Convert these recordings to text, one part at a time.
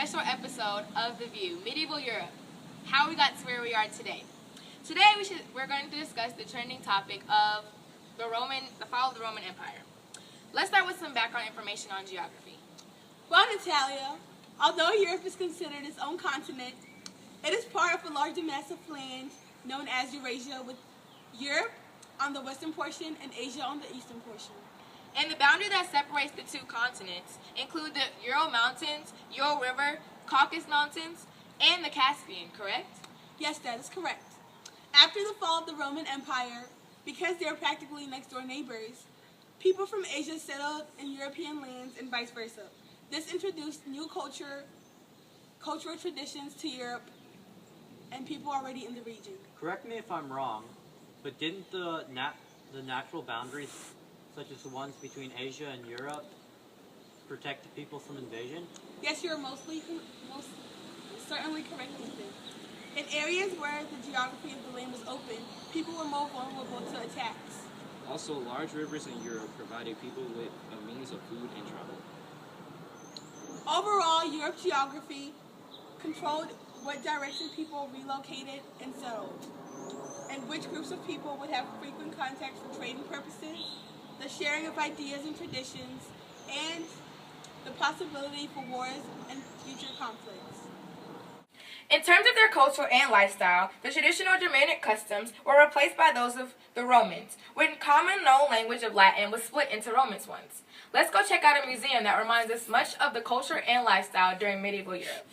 special episode of The View, Medieval Europe, how we got to where we are today. Today we're going to discuss the trending topic of the fall of the Roman Empire. Let's start with some background information on geography. Well, Natalia, although Europe is considered its own continent, it is part of a larger mass of land known as Eurasia, with Europe on the western portion and Asia on the eastern portion. And the boundary that separates the two continents include the Ural Mountains, Ural River, Caucasus Mountains, and the Caspian, correct? Yes, that is correct. After the fall of the Roman Empire, because they are practically next-door neighbors, people from Asia settled in European lands and vice versa. This introduced new cultural traditions to Europe and people already in the region. Correct me if I'm wrong, but didn't the natural boundaries, such as the ones between Asia and Europe, protect the people from invasion? Yes, you're most certainly correct with this. In areas where the geography of the land was open, people were more vulnerable to attacks. Also, large rivers in Europe provided people with a means of food and travel. Overall, Europe's geography controlled what direction people relocated and settled, and which groups of people would have frequent contact for trading purposes, the sharing of ideas and traditions, and the possibility for wars and future conflicts. In terms of their culture and lifestyle, the traditional Germanic customs were replaced by those of the Romans, when common known language of Latin was split into Romance ones. Let's go check out a museum that reminds us much of the culture and lifestyle during medieval Europe.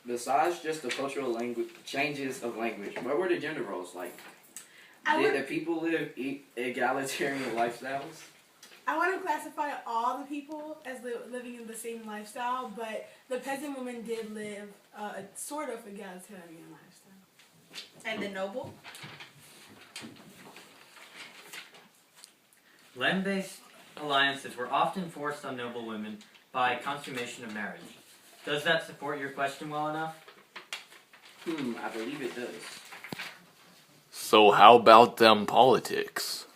Besides just the cultural changes of language, what were the gender roles like? Did the people live egalitarian lifestyles? I want to classify all the people as living in the same lifestyle, but the peasant women did live a sort of egalitarian lifestyle. And the noble? Land-based alliances were often forced on noble women by consummation of marriage. Does that support your question well enough? I believe it does. So how about them politics?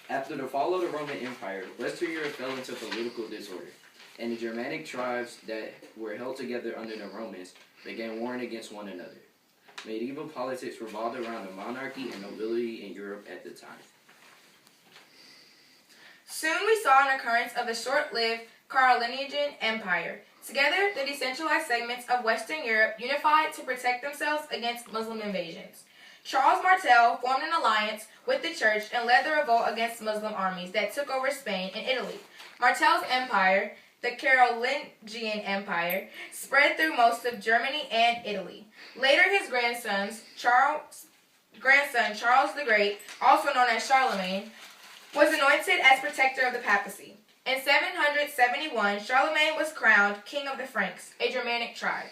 After the fall of the Roman Empire, Western Europe fell into political disorder, and the Germanic tribes that were held together under the Romans began warring against one another. Medieval politics revolved around the monarchy and nobility in Europe at the time. Soon we saw an occurrence of the short-lived Carolingian Empire. Together, the decentralized segments of Western Europe unified to protect themselves against Muslim invasions. Charles Martel formed an alliance with the church and led the revolt against Muslim armies that took over Spain and Italy. Martel's empire, the Carolingian Empire, spread through most of Germany and Italy. Later, his grandson Charles the Great, also known as Charlemagne, was anointed as protector of the papacy. In 771, Charlemagne was crowned king of the Franks, a Germanic tribe,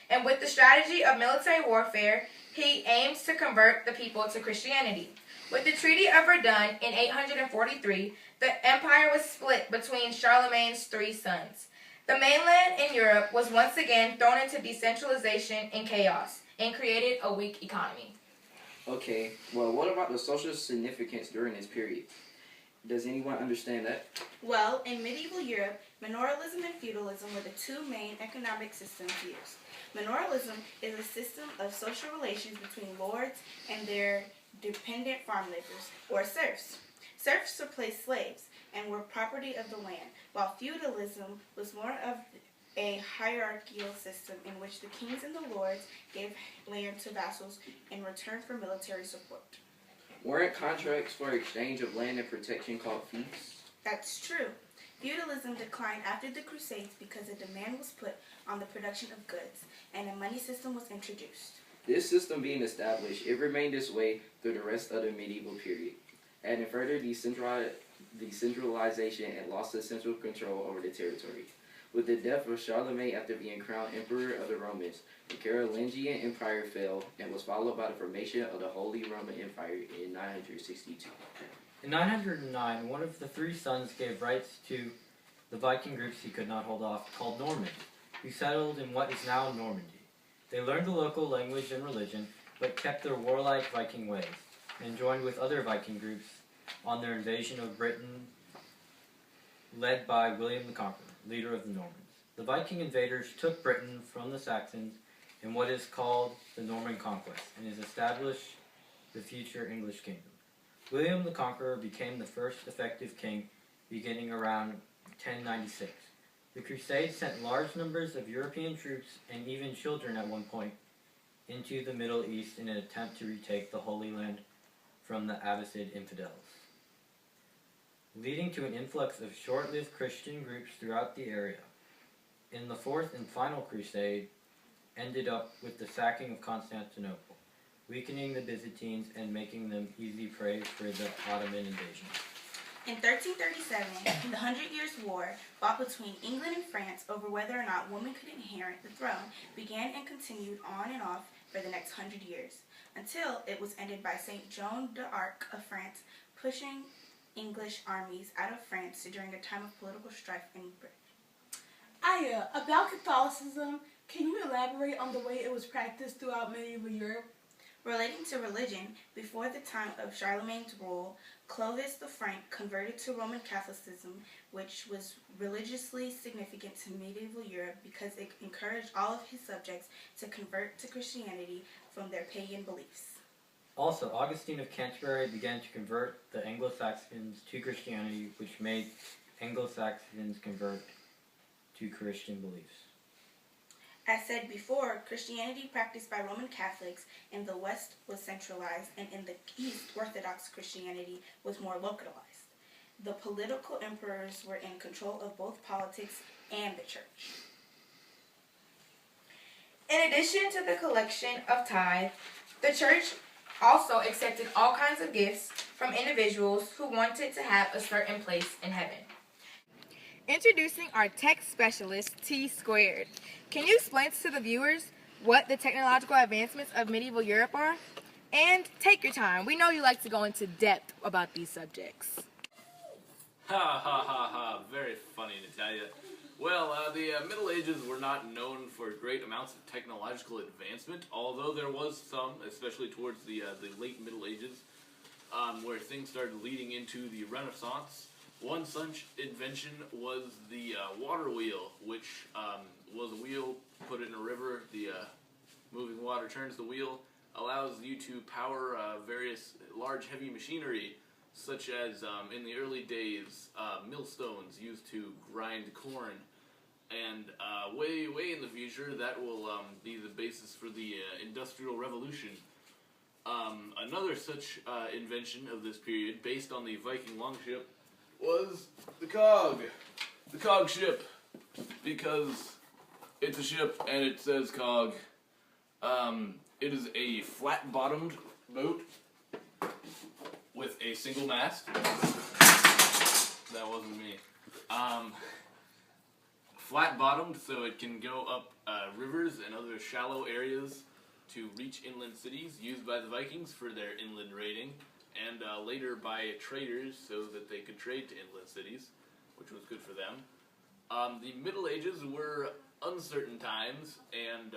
and with the strategy of military warfare, he aimed to convert the people to Christianity. With the Treaty of Verdun in 843, the empire was split between Charlemagne's three sons. The mainland in Europe was once again thrown into decentralization and chaos, and created a weak economy. Okay, well, what about the social significance during this period? Does anyone understand that? Well, in medieval Europe, manorialism and feudalism were the two main economic systems used. Manorialism is a system of social relations between lords and their dependent farm laborers, or serfs. Serfs replaced slaves and were property of the land, while feudalism was more of a hierarchical system in which the kings and the lords gave land to vassals in return for military support. Weren't contracts for exchange of land and protection called fiefs? That's true. Feudalism declined after the Crusades because a demand was put on the production of goods, and a money system was introduced. This system being established, it remained this way through the rest of the medieval period. Adding further decentralization and loss of central control over the territory. With the death of Charlemagne after being crowned emperor of the Romans, the Carolingian Empire fell and was followed by the formation of the Holy Roman Empire in 962. In 909, one of the three sons gave rights to the Viking groups he could not hold off, called Normans, who settled in what is now Normandy. They learned the local language and religion, but kept their warlike Viking ways. and joined with other Viking groups on their invasion of Britain, led by William the Conqueror, leader of the Normans. The Viking invaders took Britain from the Saxons in what is called the Norman Conquest, and has established the future English kingdom. William the Conqueror became the first effective king beginning around 1096. The Crusades sent large numbers of European troops and even children at one point into the Middle East in an attempt to retake the Holy Land from the Abbasid infidels, leading to an influx of short-lived Christian groups throughout the area. In the fourth and final crusade, ended up with the sacking of Constantinople, weakening the Byzantines and making them easy prey for the Ottoman invasion. In 1337, the Hundred Years' War, fought between England and France over whether or not women could inherit the throne, began and continued on and off for the next 100 years, until it was ended by Saint Joan d'Arc of France pushing English armies out of France during a time of political strife in Britain. Aya, about Catholicism, can you elaborate on the way it was practiced throughout medieval Europe? Relating to religion, before the time of Charlemagne's rule, Clovis the Frank converted to Roman Catholicism, which was religiously significant to medieval Europe because it encouraged all of his subjects to convert to Christianity from their pagan beliefs. Also, Augustine of Canterbury began to convert the Anglo-Saxons to Christianity, which made Anglo-Saxons convert to Christian beliefs. As said before, Christianity practiced by Roman Catholics in the West was centralized, and in the East, Orthodox Christianity was more localized. The political emperors were in control of both politics and the church. In addition to the collection of tithe, the church also accepted all kinds of gifts from individuals who wanted to have a certain place in heaven. Introducing our tech specialist, T Squared. Can you explain to the viewers what the technological advancements of medieval Europe are? And take your time. We know you like to go into depth about these subjects. Ha ha ha ha, very funny, Natalia. Well, the Middle Ages were not known for great amounts of technological advancement, although there was some, especially towards the late Middle Ages, where things started leading into the Renaissance. One such invention was the water wheel, which was a wheel put in a river. The moving water turns the wheel, allows you to power various large heavy machinery, such as in the early days millstones used to grind corn, and way in the future that will be the basis for the Industrial Revolution. Another such invention of this period, based on the Viking longship, was the cog ship, because it's a ship and it says cog. It is a flat-bottomed boat with a single mast. That wasn't me. Flat-bottomed, so it can go up rivers and other shallow areas to reach inland cities, used by the Vikings for their inland raiding, and later by traders so that they could trade to inland cities, which was good for them. The Middle Ages were uncertain times and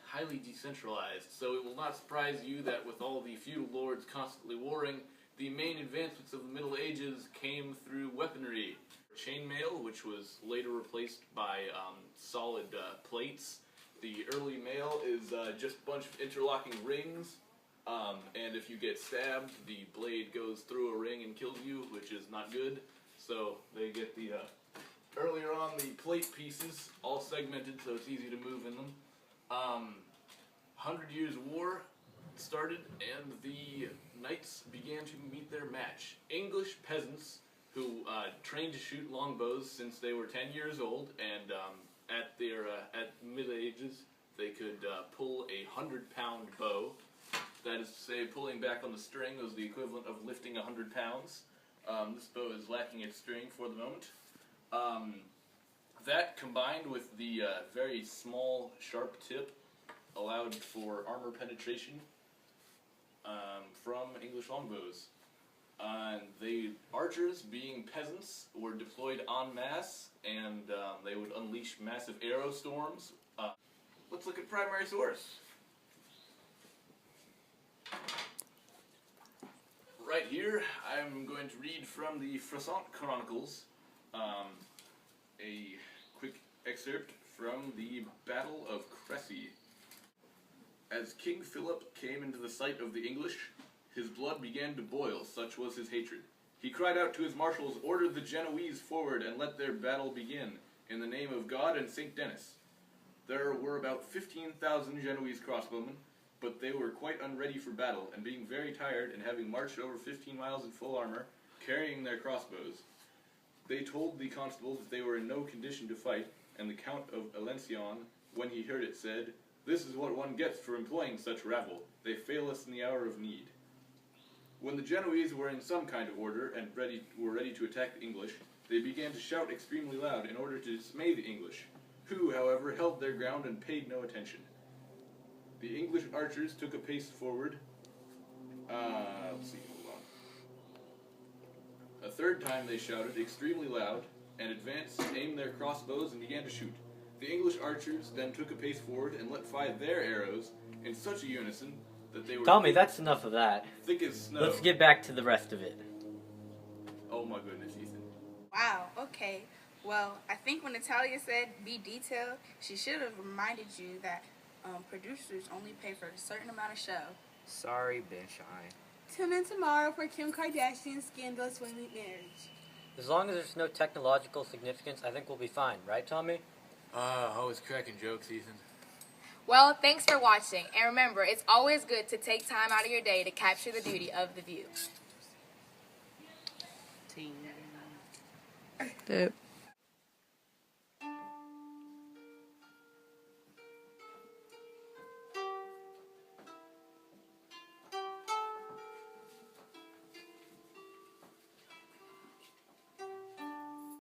highly decentralized, so it will not surprise you that with all the feudal lords constantly warring, the main advancements of the Middle Ages came through weaponry. Chainmail, which was later replaced by solid plates. The early mail is just a bunch of interlocking rings, and if you get stabbed, the blade goes through a ring and kills you, which is not good. So they get the earlier on the plate pieces all segmented, so it's easy to move in them. 100 Years' War started, and the knights began to meet their match. English peasants who trained to shoot longbows since they were 10 years old, and at mid ages they could pull a 100-pound bow. That is to say, pulling back on the string was the equivalent of lifting 100 pounds. This bow is lacking its string for the moment. That, combined with the very small, sharp tip, allowed for armor penetration from English longbows. The archers, being peasants, were deployed en masse, and they would unleash massive arrow storms. Let's look at primary source. here I'm going to read from the Froissart Chronicles, a quick excerpt from the Battle of Crécy. As King Philip came into the sight of the English, his blood began to boil, such was his hatred. He cried out to his marshals, ordered the Genoese forward, and let their battle begin, in the name of God and St. Denis. There were about 15,000 Genoese crossbowmen, but they were quite unready for battle, and being very tired, and having marched over 15 miles in full armor, carrying their crossbows, they told the constables that they were in no condition to fight, and the Count of Alencon, when he heard it, said, "This is what one gets for employing such rabble. They fail us in the hour of need." When the Genoese were in some kind of order and were ready to attack the English, they began to shout extremely loud in order to dismay the English, who, however, held their ground and paid no attention. The English archers took a pace forward. Hold on. A third time they shouted extremely loud, and advanced, aimed their crossbows, and began to shoot. The English archers then took a pace forward and let fly their arrows in such a unison that they were Tommy, that's enough of that. thick as snow. Let's get back to the rest of it. Oh my goodness, Ethan. Wow, okay. Well, I think when Natalia said be detailed, she should have reminded you that producers only pay for a certain amount of show. Sorry, Ben Shine. Tune in tomorrow for Kim Kardashian's scandalous one-week marriage. As long as there's no technological significance, I think we'll be fine, right, Tommy? Always cracking jokes, Ethan. Well, thanks for watching, and remember, it's always good to take time out of your day to capture the beauty of the view. Team. Boop.